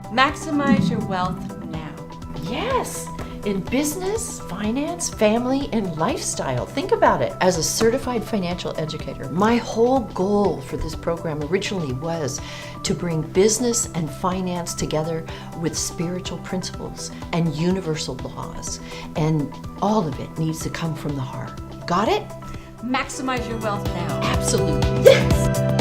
Maximize your wealth now. Yes, in business, finance, family, and lifestyle. Think about it. As a certified financial educator, my whole goal for this program originally was to bring business and finance together with spiritual principles and universal laws. And all of it needs to come from the heart. Got it? Maximize your wealth now. Absolutely. Yes.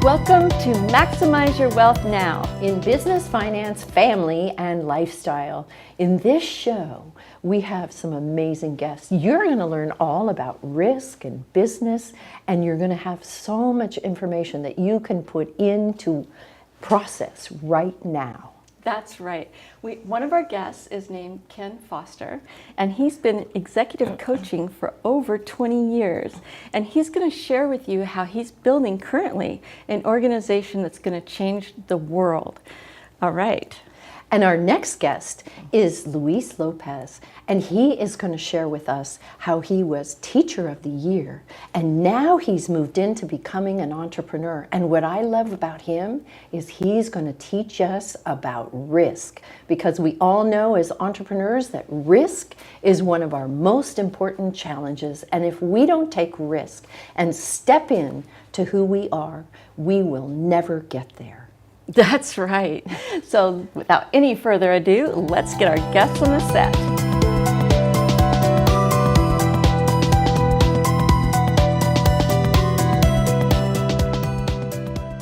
Welcome to Maximize Your Wealth Now in business, finance, family, and lifestyle. In this show, we have some amazing guests. You're going to learn all about risk and business, and you're going to have so much information that you can put into process right now. That's right. One of our guests is named Ken Foster, and he's been executive coaching for over 20 years. And he's going to share with you how he's building currently an organization that's going to change the world. All right. And our next guest is Luis Lopez, and he is going to share with us how he was Teacher of the Year, and now he's moved into becoming an entrepreneur. And what I love about him is he's going to teach us about risk, because we all know as entrepreneurs that risk is one of our most important challenges. And if we don't take risk and step in to who we are, we will never get there. That's right. So without any further ado, let's get our guests on the set.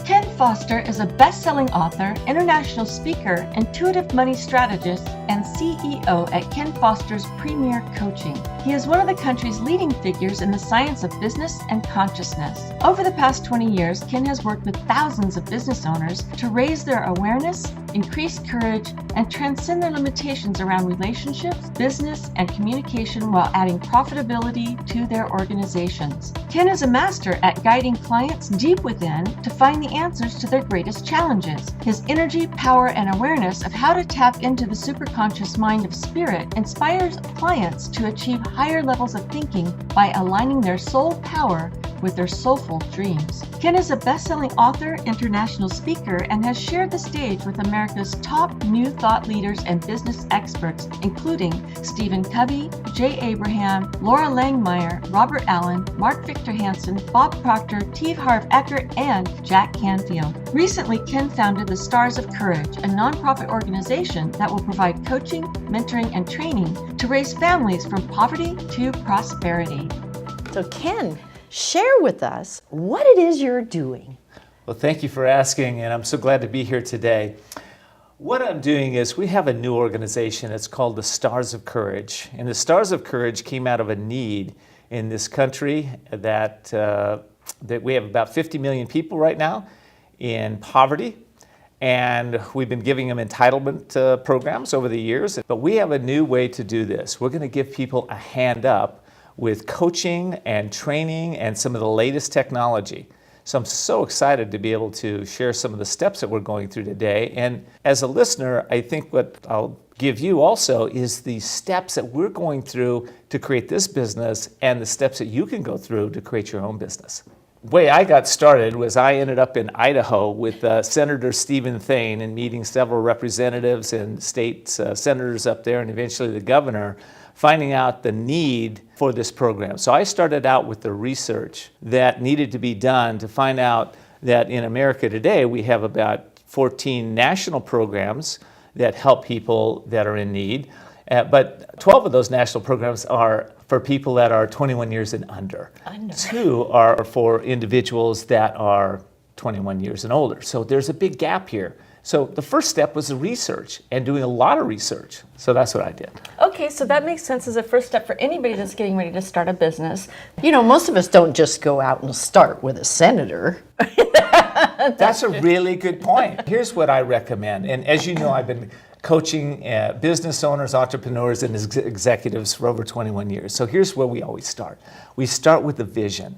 Ken Foster is a best-selling author, international speaker, intuitive money strategist, and CEO at Ken Foster's Premier Coaching. He is one of the country's leading figures in the science of business and consciousness. Over the past 20 years, Ken has worked with thousands of business owners to raise their awareness, increase courage, and transcend their limitations around relationships, business, and communication while adding profitability to their organizations. Ken is a master at guiding clients deep within to find the answers to their greatest challenges. His energy, power, and awareness of how to tap into the superconscious mind of spirit inspires clients to achieve higher levels of thinking by aligning their soul power with their soulful dreams. Ken is a best-selling author, international speaker, and has shared the stage with America's top new thought leaders and business experts, including Stephen Covey, Jay Abraham, Laura Langmeyer, Robert Allen, Mark Victor Hansen, Bob Proctor, T. Harv Eker, and Jack Canfield. Recently, Ken founded the Stars of Courage, a nonprofit organization that will provide coaching, mentoring, and training to raise families from poverty to prosperity. So Ken, share with us what it is you're doing. Well, thank you for asking, and I'm so glad to be here today. What I'm doing is we have a new organization. It's called the Stars of Courage. And the Stars of Courage came out of a need in this country that we have about 50 million people right now in poverty. And we've been giving them entitlement programs over the years. But we have a new way to do this. We're going to give people a hand up with coaching and training and some of the latest technology. So I'm so excited to be able to share some of the steps that we're going through today. And as a listener, I think what I'll give you also is the steps that we're going through to create this business and the steps that you can go through to create your own business. The way I got started was I ended up in Idaho with Senator Stephen Thane and meeting several representatives and state senators up there and eventually the governor, finding out the need for this program. So I started out with the research that needed to be done to find out that in America today we have about 14 national programs that help people that are in need, but 12 of those national programs are for people that are 21 years and under. 2 are for individuals that are 21 years and older. So there's a big gap here. So the first step was the research and doing a lot of research. So that's what I did. Okay, so that makes sense as a first step for anybody that's getting ready to start a business. You know, most of us don't just go out and start with a senator. That's a really good point. Here's what I recommend. And as you know, I've been coaching business owners, entrepreneurs, and executives for over 21 years. So here's where we always start. We start with the vision.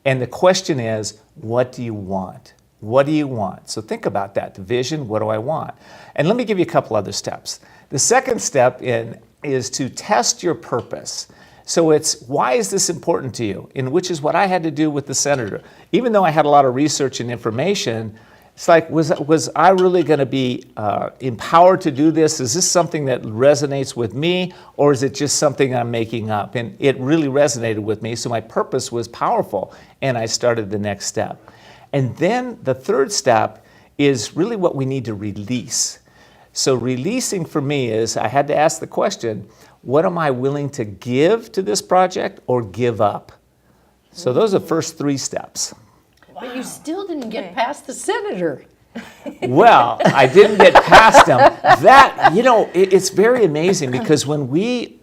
And the question is, what do you want? What do you want? So think about that. The vision, what do I want? And let me give you a couple other steps. The second step in is to test your purpose. So it's, why is this important to you? And which is what I had to do with the senator. Even though I had a lot of research and information, it's like, was I really going to be empowered to do this? Is this something that resonates with me, or is it just something I'm making up? And it really resonated with me, so my purpose was powerful, and I started the next step. And then the third step is really what we need to release. So releasing for me is, I had to ask the question, what am I willing to give to this project or give up? So those are the first three steps. But you still didn't get past the senator. Well, I didn't get past them. That, it's very amazing, because when we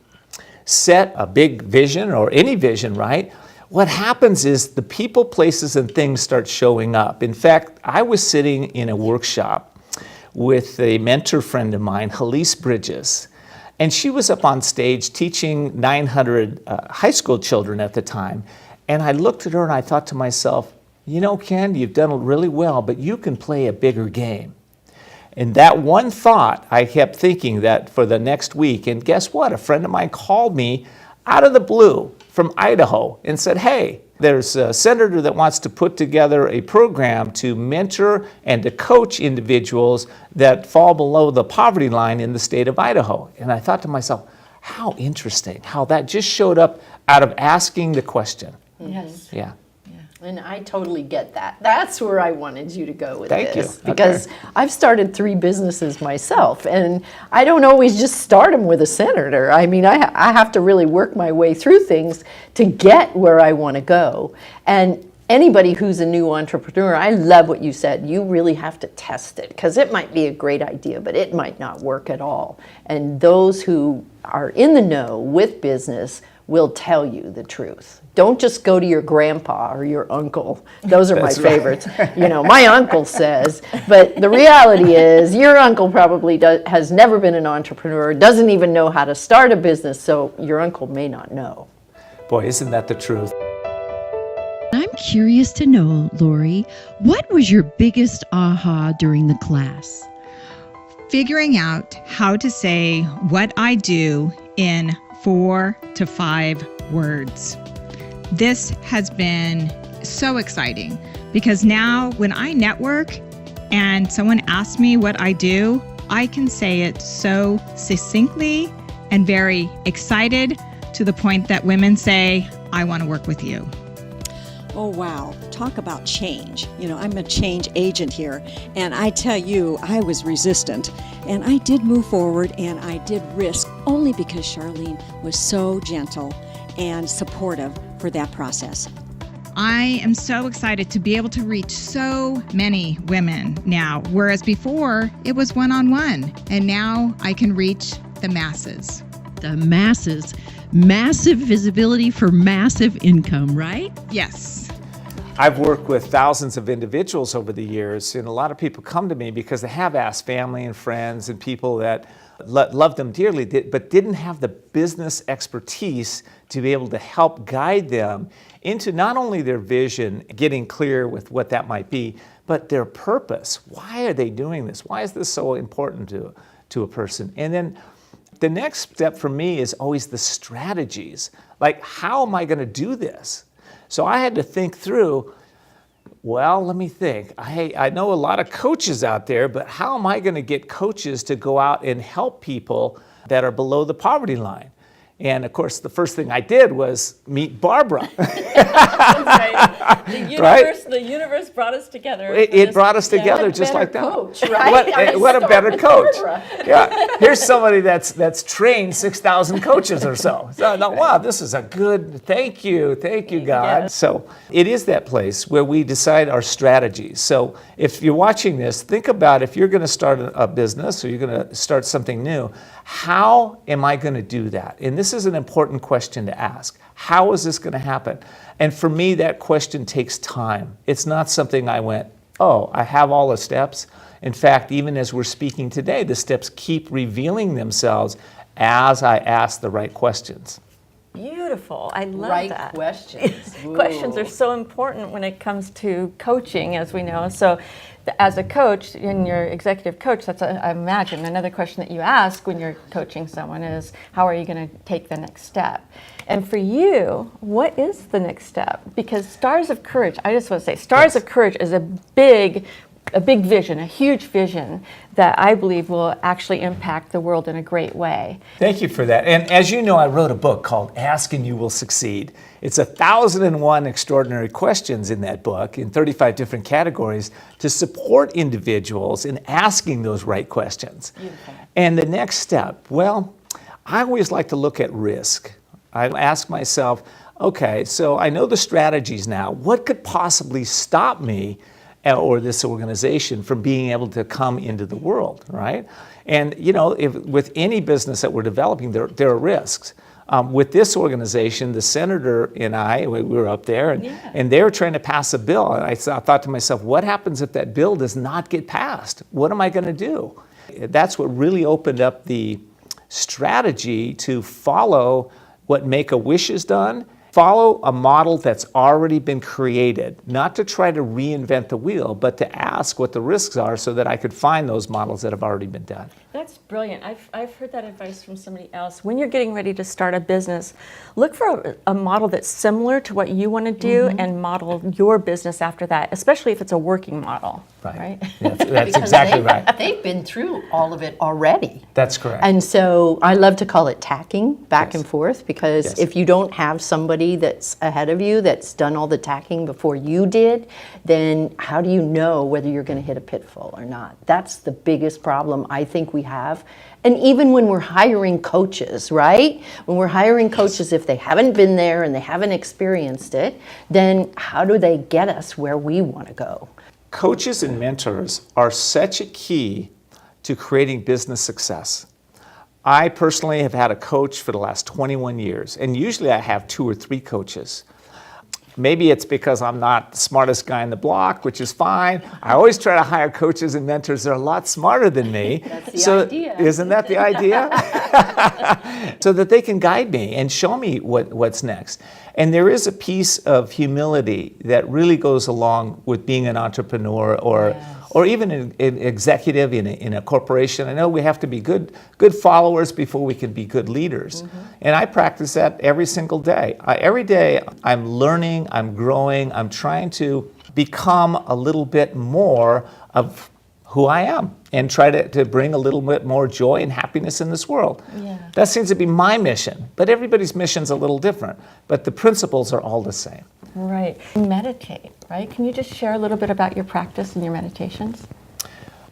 set a big vision or any vision, right, what happens is the people, places, and things start showing up. In fact, I was sitting in a workshop with a mentor friend of mine, Halise Bridges, and she was up on stage teaching 900 high school children at the time. And I looked at her and I thought to myself, Ken, you've done really well, but you can play a bigger game. And that one thought, I kept thinking that for the next week. And guess what? A friend of mine called me out of the blue from Idaho and said, hey, there's a senator that wants to put together a program to mentor and to coach individuals that fall below the poverty line in the state of Idaho. And I thought to myself, how interesting, how that just showed up out of asking the question. Yes. Yeah. And I totally get that. That's where I wanted you to go with Thank this. you. Because I've started 3 businesses myself, and I don't always just start them with a senator. I mean, I have to really work my way through things to get where I want to go. And anybody who's a new entrepreneur, I love what you said. You really have to test it, because it might be a great idea, but it might not work at all. And those who are in the know with business will tell you the truth. Don't just go to your grandpa or your uncle. Those are my favorites. My uncle says, but the reality is your uncle probably has never been an entrepreneur, doesn't even know how to start a business, so your uncle may not know. Boy, isn't that the truth? I'm curious to know, Lori, what was your biggest aha during the class? Figuring out how to say what I do in 4 to 5 words. This has been so exciting, because now when I network and someone asks me what I do, I can say it so succinctly and very excited, to the point that women say, I want to work with you. Oh, wow. Talk about change. I'm a change agent here. And I tell you, I was resistant. And I did move forward, and I did risk, only because Shirlene was so gentle and supportive for that process. I am so excited to be able to reach so many women now, whereas before it was one-on-one. And now I can reach the masses. The masses. Massive visibility for massive income, right? Yes. I've worked with thousands of individuals over the years, and a lot of people come to me because they have asked family and friends and people that love them dearly, but didn't have the business expertise to be able to help guide them into not only their vision, getting clear with what that might be, but their purpose. Why are they doing this? Why is this so important to a person? And then the next step for me is always the strategies. Like, how am I going to do this? So I had to think through, well, let me think. I know a lot of coaches out there, but how am I going to get coaches to go out and help people that are below the poverty line? And of course, the first thing I did was meet Barbara. Right. The universe brought us together. It brought us together just like that. Coach, right? What a better coach. Yeah. Here's somebody that's trained 6,000 coaches or so. So wow, this is a good, thank you, God. Yes. So it is that place where we decide our strategies. So if you're watching this, think about, if you're going to start a business or you're going to start something new, how am I going to do that? And this is an important question to ask. How is this going to happen? And for me, that question takes time. It's not something I went, oh, I have all the steps. In fact, even as we're speaking today, the steps keep revealing themselves as I ask the right questions. Beautiful. I love Right that. questions. Questions are so important when it comes to coaching, as we know. So as a coach, and you're executive coach, that's, I imagine, another question that you ask when you're coaching someone is, how are you going to take the next step? And for you, what is the next step? Because Stars of Courage, I just want to say, Stars of Courage is a big vision, a huge vision that I believe will actually impact the world in a great way. Thank you for that. And as you know, I wrote a book called Ask and You Will Succeed. It's 1,001 extraordinary questions in that book in 35 different categories to support individuals in asking those right questions. Beautiful. And the next step, well, I always like to look at risk. I ask myself, okay, so I know the strategies now. What could possibly stop me or this organization from being able to come into the world, right? And you know, with any business that we're developing, there are risks. With this organization, the senator and I, we were up there, and they were trying to pass a bill. And I thought to myself, what happens if that bill does not get passed? What am I going to do? That's what really opened up the strategy to follow what Make-A-Wish has done. Follow a model that's already been created, not to try to reinvent the wheel, but to ask what the risks are so that I could find those models that have already been done. That's brilliant. I've heard that advice from somebody else. When you're getting ready to start a business, look for a model that's similar to what you want to do and model your business after that, especially if it's a working model. Right? That's exactly right. They've been through all of it already. That's correct. And so I love to call it tacking back and forth, because if you don't have somebody that's ahead of you that's done all the tacking before you did, then how do you know whether you're going to hit a pitfall or not? That's the biggest problem I think we have. And even when we're hiring coaches, right? When we're hiring coaches, if they haven't been there and they haven't experienced it, then how do they get us where we want to go? Coaches and mentors are such a key to creating business success. I personally have had a coach for the last 21 years, and usually I have 2 or 3 coaches. Maybe it's because I'm not the smartest guy in the block, which is fine. I always try to hire coaches and mentors that are a lot smarter than me. That's the idea. Isn't that the idea? So that they can guide me and show me what's next. And there is a piece of humility that really goes along with being an entrepreneur or even an executive in a corporation. I know we have to be good followers before we can be good leaders. And I practice that every single day. Every day I'm learning, I'm growing, I'm trying to become a little bit more of who I am and try to bring a little bit more joy and happiness in this world. That seems to be my mission, but everybody's mission's a little different, but the principles are all the same. Right. Meditate, right? Can you just share a little bit about your practice and your meditations?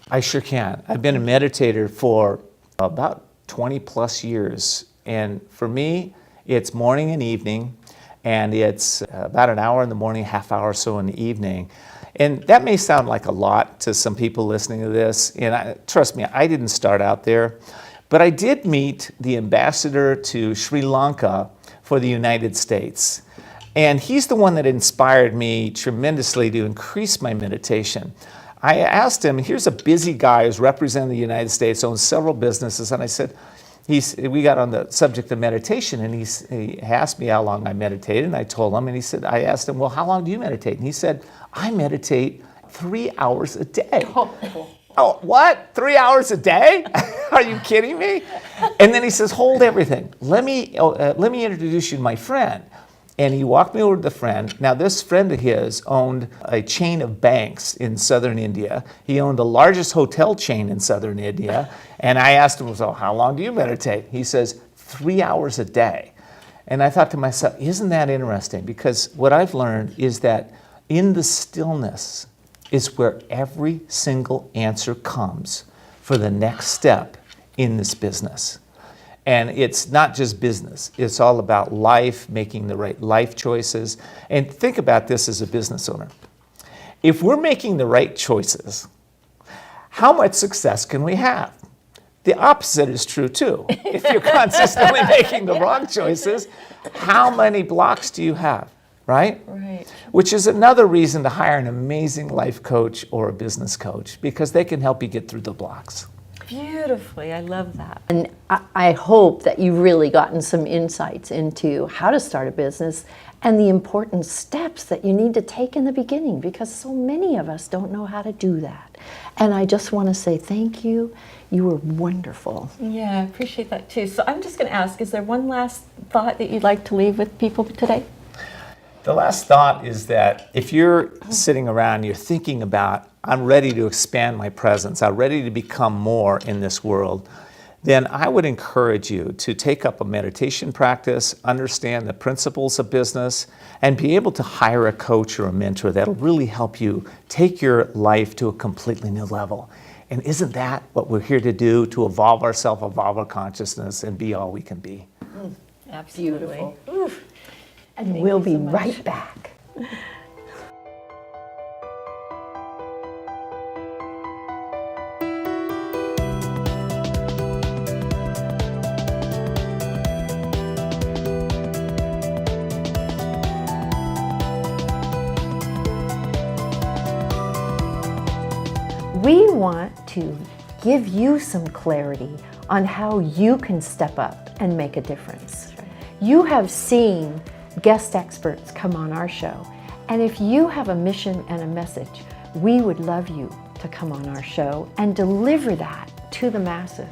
I sure can. I've been a meditator for about 20 plus years, and for me, it's morning and evening, and it's about an hour in the morning, half hour or so in the evening. And that may sound like a lot to some people listening to this, and trust me, I didn't start out there, but I did meet the ambassador to Sri Lanka for the United States. And he's the one that inspired me tremendously to increase my meditation. I asked him, here's a busy guy who's representing the United States, owns several businesses, and I said, we got on the subject of meditation, and he asked me how long I meditated, and I told him, and I asked him, well, how long do you meditate? And he said, I meditate 3 hours a day. Oh, what? 3 hours a day? Are you kidding me? And then he says, hold everything. Let me introduce you to my friend. And he walked me over to the friend. Now, this friend of his owned a chain of banks in southern India. He owned the largest hotel chain in southern India. And I asked him, so how long do you meditate? He says, 3 hours a day. And I thought to myself, isn't that interesting? Because what I've learned is that in the stillness is where every single answer comes for the next step in this business. And it's not just business. It's all about life, making the right life choices. And think about this as a business owner. If we're making the right choices, how much success can we have? The opposite is true too. If you're consistently making the wrong choices, how many blocks do you have, right? Right. Which is another reason to hire an amazing life coach or a business coach, because they can help you get through the blocks. beautifully. I love that. And I hope that you've really gotten some insights into how to start a business and the important steps that you need to take in the beginning, because so many of us don't know how to do that. And I just want to say thank you. You were wonderful. Yeah, I appreciate that too. So I'm just going to ask, is there one last thought that you'd like to leave with people today? The last thought is that if you're sitting around, you're thinking about, I'm ready to expand my presence, I'm ready to become more in this world, then I would encourage you to take up a meditation practice, understand the principles of business, and be able to hire a coach or a mentor that'll really help you take your life to a completely new level. And isn't that what we're here to do, to evolve ourselves, evolve our consciousness, and be all we can be? Absolutely. And we'll be right back. We want to give you some clarity on how you can step up and make a difference. You have seen guest experts come on our show, and if you have a mission and a message, we would love you to come on our show and deliver that to the masses.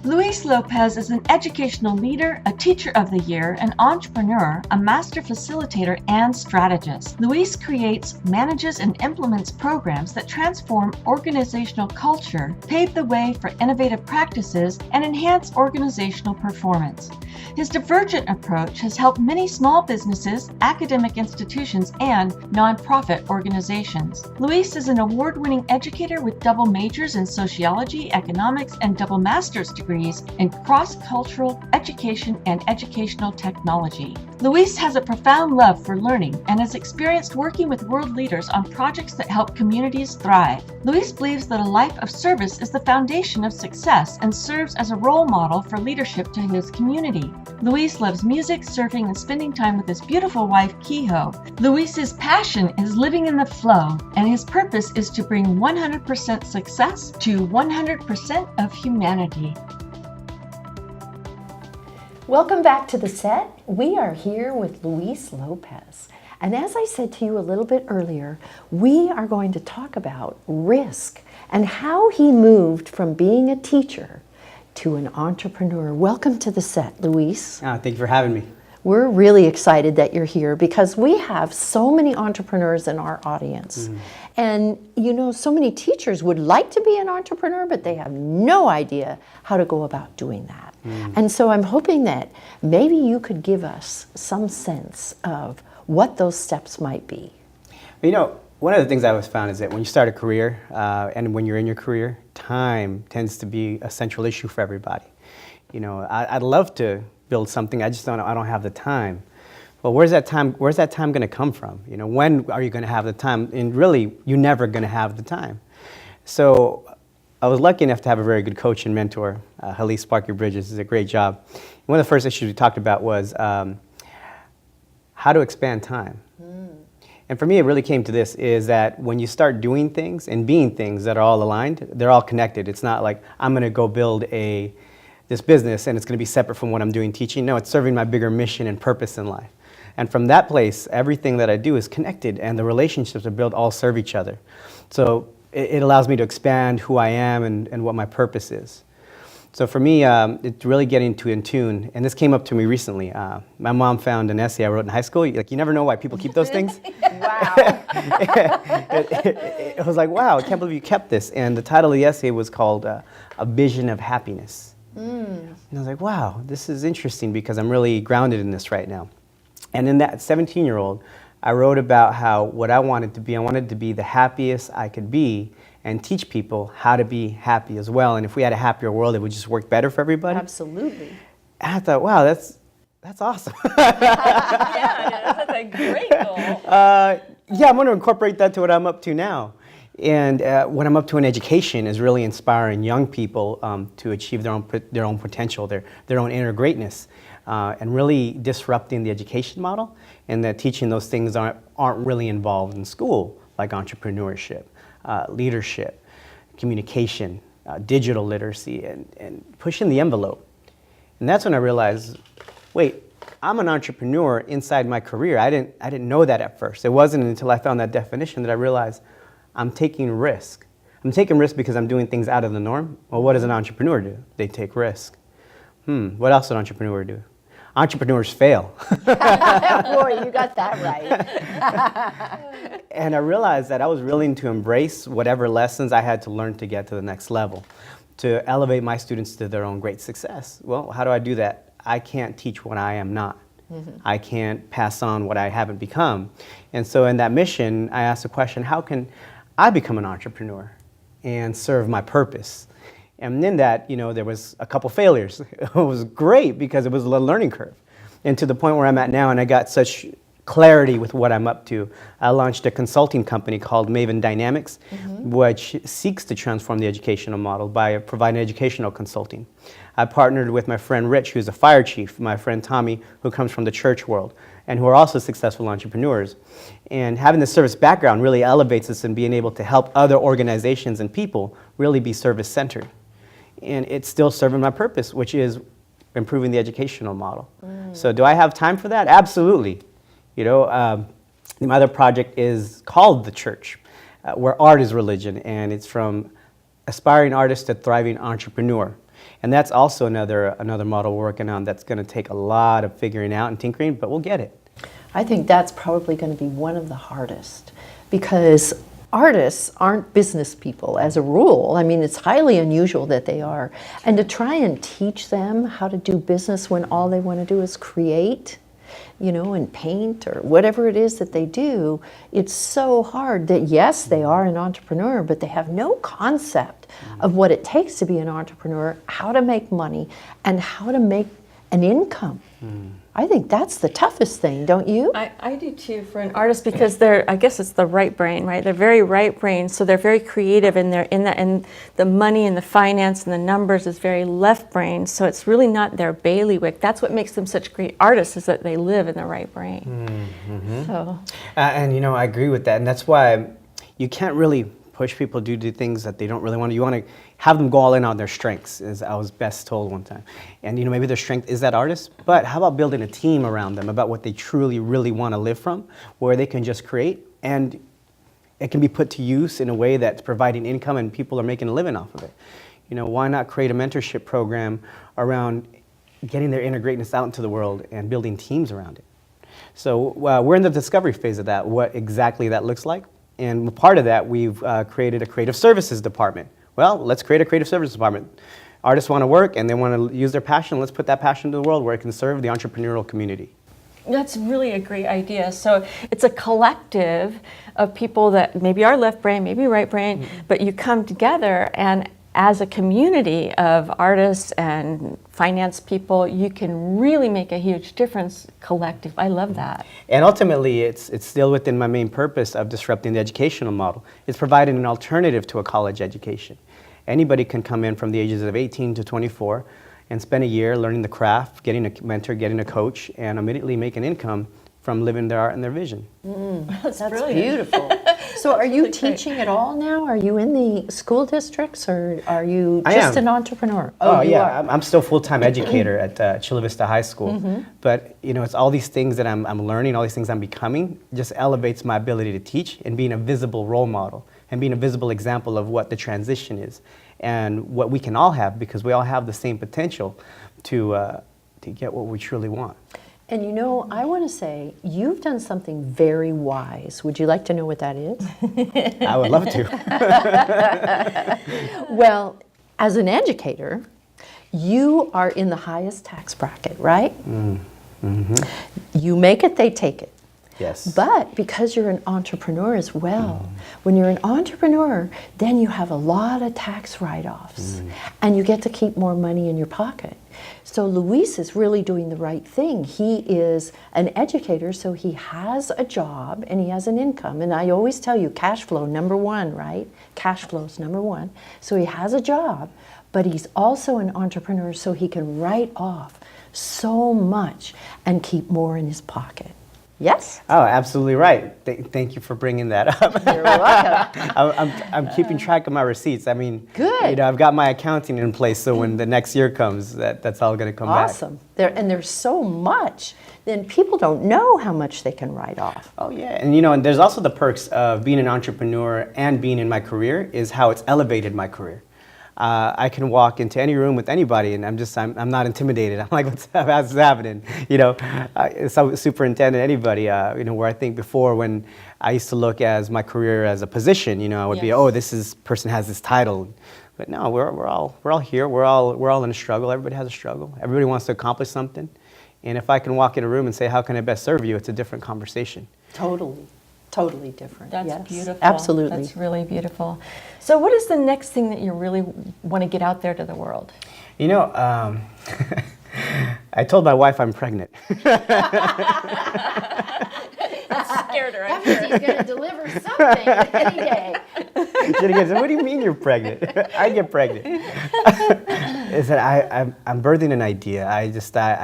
Luis Lopez is an educational leader, a teacher of the year, an entrepreneur, a master facilitator, and strategist. Luis creates, manages, and implements programs that transform organizational culture, pave the way for innovative practices, and enhance organizational performance. His divergent approach has helped many small businesses, academic institutions, and nonprofit organizations. Luis is an award-winning educator with double majors in sociology, economics, and double master's degrees in cross-cultural education and educational technology. Luis has a profound love for learning and has experienced working with world leaders on projects that help communities thrive. Luis believes that a life of service is the foundation of success and serves as a role model for leadership to his community. Luis loves music, surfing, and spending time with his beautiful wife, Kehoe. Luis's passion is living in the flow, and his purpose is to bring 100% success to 100% of humanity. Welcome back to the set. We are here with Luis Lopez. And as I said to you a little bit earlier, we are going to talk about risk and how he moved from being a teacher to an entrepreneur. Welcome to the set, Luis. Thank you for having me. We're really excited that you're here because we have so many entrepreneurs in our audience. And you know, so many teachers would like to be an entrepreneur, but they have no idea how to go about doing that. And so I'm hoping that maybe you could give us some sense of what those steps might be. You know, one of the things I always found is that when you start a career and when you're in your career, time tends to be a central issue for everybody. You know, I'd love to build something, I don't have the time. Well, where's that time going to come from? You know, when are you going to have the time? And really, you're never going to have the time. So I was lucky enough to have a very good coach and mentor. Halise Sparky Bridges did a great job. One of the first issues we talked about was how to expand time. And for me, it really came to this, is that when you start doing things and being things that are all aligned, they're all connected. It's not like I'm going to go build this business and it's going to be separate from what I'm doing teaching. No, it's serving my bigger mission and purpose in life. And from that place, everything that I do is connected and the relationships are built all serve each other. So it allows me to expand who I am and what my purpose is. So for me, it's really getting in tune. And this came up to me recently. My mom found an essay I wrote in high school. Like, you never know why people keep those things. Wow. It was like, wow, I can't believe you kept this. And the title of the essay was called A Vision of Happiness. And I was like, wow, this is interesting because I'm really grounded in this right now. And in that 17-year-old, I wrote about how what I wanted to be the happiest I could be and teach people how to be happy as well. And if we had a happier world, it would just work better for everybody. Absolutely. And I thought, wow, that's awesome. Yeah, that's a great goal. Yeah, I'm going to incorporate that to what I'm up to now. And what I'm up to in education is really inspiring young people to achieve their own potential, their own inner greatness, and really disrupting the education model, and that teaching those things aren't really involved in school, like entrepreneurship, leadership, communication, digital literacy, and pushing the envelope. And that's when I realized, wait, I'm an entrepreneur inside my career. I didn't know that at first. It wasn't until I found that definition that I realized I'm taking risk. I'm taking risk because I'm doing things out of the norm. Well, what does an entrepreneur do? They take risk. What else does an entrepreneur do? Entrepreneurs fail. Boy, you got that right. And I realized that I was willing to embrace whatever lessons I had to learn to get to the next level, to elevate my students to their own great success. Well, how do I do that? I can't teach what I am not. I can't pass on what I haven't become. And so in that mission, I asked the question, how can I become an entrepreneur and serve my purpose? And in that, there was a couple failures. It was great because it was a learning curve. And to the point where I'm at now, and I got such clarity with what I'm up to, I launched a consulting company called Maven Dynamics, which seeks to transform the educational model by providing educational consulting. I partnered with my friend Rich, who's a fire chief, my friend Tommy, who comes from the church world, and who are also successful entrepreneurs. And having the service background really elevates us in being able to help other organizations and people really be service-centered. And it's still serving my purpose, which is improving the educational model. So do I have time for that? Absolutely. My other project is called The Church, where art is religion, and it's from aspiring artist to thriving entrepreneur. And that's also another model we're working on that's going to take a lot of figuring out and tinkering, but we'll get it. I think that's probably going to be one of the hardest, because artists aren't business people as a rule. I mean, it's highly unusual that they are. And to try and teach them how to do business when all they want to do is create, and paint or whatever it is that they do, it's so hard that, yes, they are an entrepreneur, but they have no concept of what it takes to be an entrepreneur, how to make money, and how to make an income. I think that's the toughest thing, don't you? I do too, for an artist, because I guess it's the right brain, right? They're very right brain, so they're very creative, and and the money and the finance and the numbers is very left brain, so it's really not their bailiwick. That's what makes them such great artists, is that they live in the right brain. So. And I agree with that, and that's why you can't really push people to do things that they don't really want to. You want to have them go all in on their strengths, as I was best told one time. And maybe their strength is that artist, but how about building a team around them about what they truly, really want to live from, where they can just create, and it can be put to use in a way that's providing income and people are making a living off of it. Why not create a mentorship program around getting their inner greatness out into the world and building teams around it? So we're in the discovery phase of that, what exactly that looks like. And part of that, we've created a creative services department. Well, let's create a creative services department. Artists want to work and they want to use their passion. Let's put that passion into the world where it can serve the entrepreneurial community. That's really a great idea. So it's a collective of people that maybe are left brain, maybe right brain, but you come together, and as a community of artists and finance people, you can really make a huge difference collective. I love that. And ultimately, it's still within my main purpose of disrupting the educational model. It's providing an alternative to a college education. Anybody can come in from the ages of 18 to 24 and spend a year learning the craft, getting a mentor, getting a coach, and immediately make an income from living their art and their vision. That's beautiful. So are you teaching at all now? Are you in the school districts, or are you just an entrepreneur? Oh yeah, I'm still a full-time educator at Chula Vista High School. But it's all these things that I'm learning, all these things I'm becoming, just elevates my ability to teach and being a visible role model and being a visible example of what the transition is and what we can all have, because we all have the same potential to get what we truly want. And I want to say, you've done something very wise. Would you like to know what that is? I would love to. Well, as an educator, you are in the highest tax bracket, right? You make it, they take it. Yes. But because you're an entrepreneur as well, when you're an entrepreneur, then you have a lot of tax write-offs and you get to keep more money in your pocket. So Luis is really doing the right thing. He is an educator, so he has a job and he has an income. And I always tell you, cash flow, number one, right? Cash flow is number one. So he has a job, but he's also an entrepreneur, so he can write off so much and keep more in his pocket. Yes? Oh, absolutely right. Thank you for bringing that up. You're welcome. I'm keeping track of my receipts. I mean, Good. You know, I've got my accounting in place, so when the next year comes, that's all going to come back. Awesome. There's so much. Then people don't know how much they can write off. Oh yeah, and you know, and there's also the perks of being an entrepreneur and being in my career is how it's elevated my career. I can walk into any room with anybody, and I'm not intimidated. I'm like, what's happening? You know, superintendent, anybody. You know, where I think before when I used to look as my career as a position, you know, I would be, oh, person has this title. But no, we're all here. We're all in a struggle. Everybody has a struggle. Everybody wants to accomplish something. And if I can walk in a room and say, how can I best serve you? It's a different conversation. Totally different. That's yes. beautiful. Absolutely. That's really beautiful. So what is the next thing that you really want to get out there to the world? You know, I told my wife I'm pregnant. That scared her. That means he's going to deliver something any day. She goes, what do you mean you're pregnant? I get pregnant. Is that I'm birthing an idea. I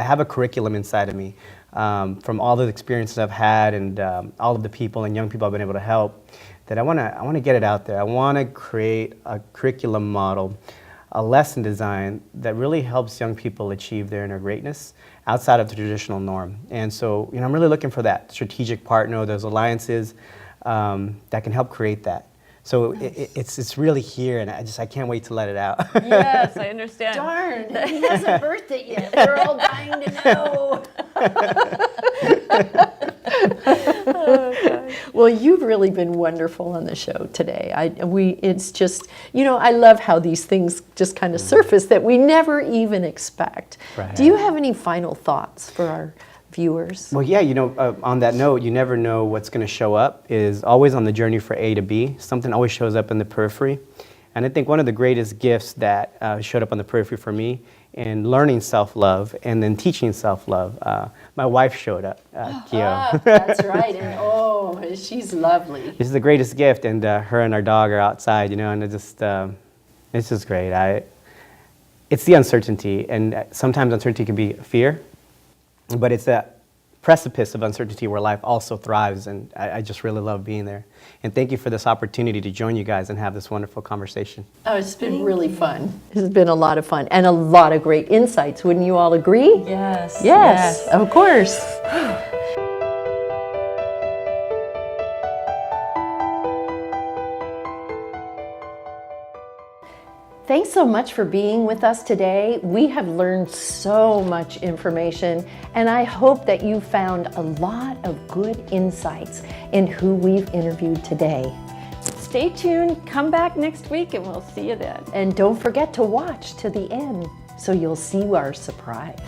have a curriculum inside of me from all the experiences I've had and all of the people and young people I've been able to help. That I want to get it out there. I want to create a curriculum model, a lesson design that really helps young people achieve their inner greatness outside of the traditional norm. And so, you know, I'm really looking for that strategic partner, those alliances that can help create that. So it's really here, and I can't wait to let it out. Yes, I understand. Darn, he hasn't birthed it yet. We're all dying to know. Well, you've really been wonderful on the show today. It's just, you know, I love how these things just kind of surface that we never even expect. Right. Do you have any final thoughts for our viewers? Well, yeah, you know, on that note, you never know what's going to show up. Is always on the journey for A to B. Something always shows up in the periphery. And I think one of the greatest gifts that showed up on the periphery for me in learning self-love and then teaching self-love, my wife showed up, Kyo. That's right. And oh, she's lovely. This is the greatest gift, and her and our dog are outside, you know, and it's just great. It's the uncertainty, and sometimes uncertainty can be fear, but it's that precipice of uncertainty where life also thrives, and I just really love being there. And thank you for this opportunity to join you guys and have this wonderful conversation. Oh, it's been really fun. This has been a lot of fun and a lot of great insights. Wouldn't you all agree? Yes. Yes, of course. Thanks so much for being with us today. We have learned so much information, and I hope that you found a lot of good insights in who we've interviewed today. Stay tuned. Come back next week, and we'll see you then. And don't forget to watch to the end so you'll see our surprise.